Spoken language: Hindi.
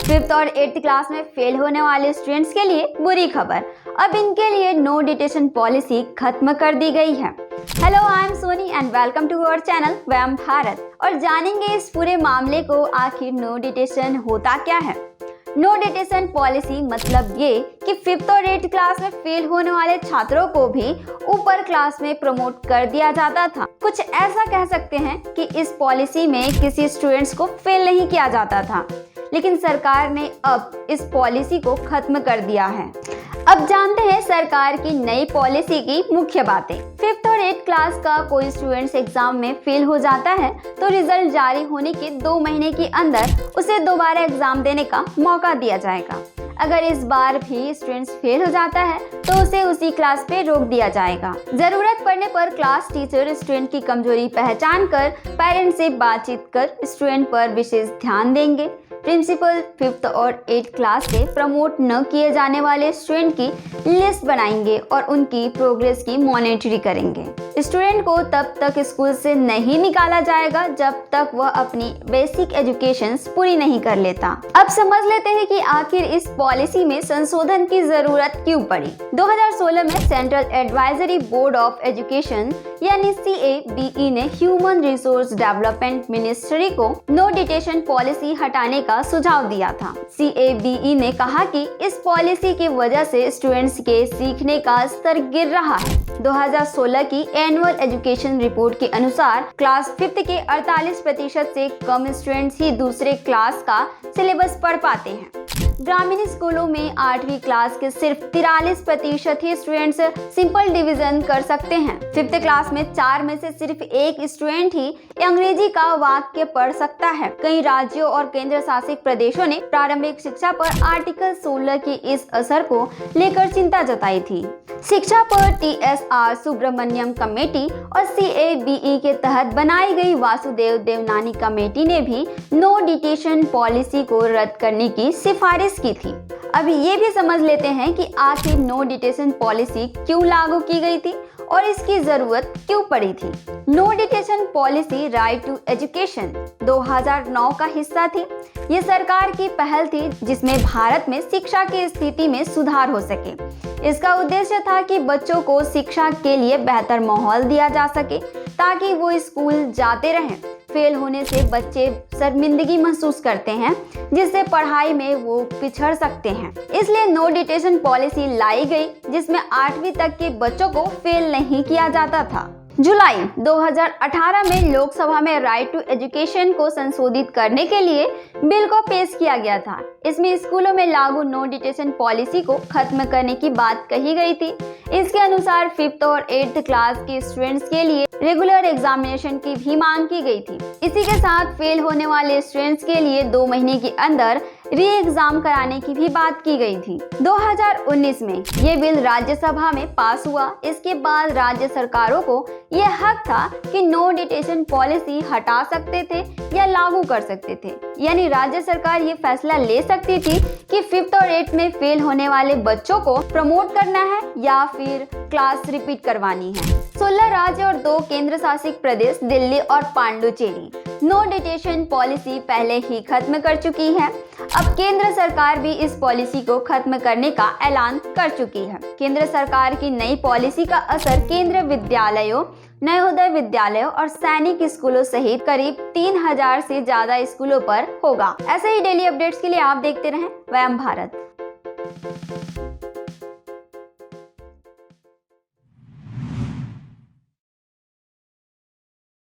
5th और 8th क्लास में फेल होने वाले स्टूडेंट्स के लिए बुरी खबर, अब इनके लिए नो डिटेशन पॉलिसी खत्म कर दी गई है। Hello, I am Soni and welcome to our channel Vyayam Bharat. और जानेंगे इस पूरे मामले को, आखिर नो डिटेशन होता क्या है। नो डिटेशन पॉलिसी मतलब ये कि 5th और 8th क्लास में फेल होने वाले छात्रों को भी ऊपर क्लास में प्रमोट कर दिया जाता था। कुछ ऐसा कह सकते हैं कि इस पॉलिसी में किसी स्टूडेंट्स को फेल नहीं किया जाता था, लेकिन सरकार ने अब इस पॉलिसी को खत्म कर दिया है। अब जानते हैं सरकार की नई पॉलिसी की मुख्य बातें। 5th और 8th क्लास का कोई स्टूडेंट्स एग्जाम में फेल हो जाता है तो रिजल्ट जारी होने के 2 महीने के अंदर उसे दोबारा एग्जाम देने का मौका दिया जाएगा। अगर इस बार भी स्टूडेंट्स फेल हो जाता है तो उसे उसी क्लास पे रोक दिया जाएगा। जरूरत पड़ने पर क्लास टीचर स्टूडेंट की कमजोरी पहचान कर पेरेंट्स से बातचीत कर स्टूडेंट पर विशेष ध्यान देंगे। प्रिंसिपल 5th और 8th क्लास से प्रमोट न किए जाने वाले स्टूडेंट की लिस्ट बनाएंगे और उनकी प्रोग्रेस की मॉनिटरिंग करेंगे। स्टूडेंट को तब तक स्कूल से नहीं निकाला जाएगा जब तक वह अपनी बेसिक एजुकेशन पूरी नहीं कर लेता। अब समझ लेते हैं कि आखिर इस पॉलिसी में संशोधन की जरूरत क्यों पड़ी। 2016 में central advisory board of education यानी CABE ने ह्यूमन रिसोर्स डेवलपमेंट मिनिस्ट्री को नो डिटेशन पॉलिसी हटाने का सुझाव दिया था। CABE ने कहा कि इस पॉलिसी की वजह से स्टूडेंट्स के सीखने का स्तर गिर रहा है। 2016 की एनुअल एजुकेशन रिपोर्ट के अनुसार क्लास 5th के 48% से कम स्टूडेंट्स ही दूसरे क्लास का सिलेबस पढ़ पाते हैं। ग्रामीण स्कूलों में 8वीं क्लास के सिर्फ 43% ही स्टूडेंट्स सिंपल डिवीजन कर सकते हैं। 5th क्लास में 4 में से सिर्फ 1 स्टूडेंट ही अंग्रेजी का वाक्य पढ़ सकता है। कई राज्यों और केंद्र शासित प्रदेशों ने प्रारंभिक शिक्षा पर आर्टिकल 16 के इस असर को लेकर चिंता जताई थी। शिक्षा पर TSR सुब्रमण्यम कमेटी और CABE के तहत बनाई गई वासुदेव देवनानी कमेटी ने भी नो डिटेशन पॉलिसी को रद्द करने की सिफारिश की थी। अब ये भी समझ लेते हैं कि आखिर नो डिटेशन पॉलिसी क्यों लागू की गई थी और इसकी जरूरत क्यों पड़ी थी। No detention policy right to education 2009 का हिस्सा थी। ये सरकार की पहल थी जिसमें भारत में शिक्षा की स्थिति में सुधार हो सके। इसका उद्देश्य था कि बच्चों को शिक्षा के लिए बेहतर माहौल दिया जा सके ताकि वो स्कूल जाते रहें। फेल होने से बच्चे शर्मिंदगी महसूस करते हैं जिससे पढ़ाई में वो पिछड़ सकते हैं। इसलिए नो डिटेशन पॉलिसी लाई गई जिसमें 8वीं तक के बच्चों को फेल नहीं किया जाता था। जुलाई 2018 में लोकसभा में राइट टू एजुकेशन को संशोधित करने के लिए बिल को पेश किया गया था। इसमें स्कूलों में लागू नो डिटेशन पॉलिसी को खत्म करने की बात कही गई थी। इसके अनुसार 5th और 8th क्लास के स्टूडेंट्स के लिए रेगुलर एग्जामिनेशन की भी मांग की गई थी। इसी के साथ फेल होने वाले स्टूडेंट्स के लिए 2 महीने के अंदर री एग्जाम कराने की भी बात की गई थी। 2019 में ये बिल राज्यसभा में पास हुआ। इसके बाद राज्य सरकारों को यह हक था कि नो डिटेशन पॉलिसी हटा सकते थे या लागू कर सकते थे। यानी राज्य सरकार ये फैसला ले सकती थी कि 5th और 8th में फेल होने वाले बच्चों को प्रमोट करना है या फिर क्लास रिपीट करवानी है। 16 राज्य और 2 केंद्र शासित प्रदेश दिल्ली और पांडुचेरी नो डिटेशन पॉलिसी पहले ही खत्म कर चुकी है। अब केंद्र सरकार भी इस पॉलिसी को खत्म करने का ऐलान कर चुकी है। केंद्र सरकार की नई पॉलिसी का असर केंद्रीय विद्यालयों, नवोदय विद्यालयों और सैनिक स्कूलों सहित करीब 3000 से ज्यादा स्कूलों पर होगा। ऐसे ही डेली अपडेट्स के लिए आप देखते रहें व्यायाम भारत।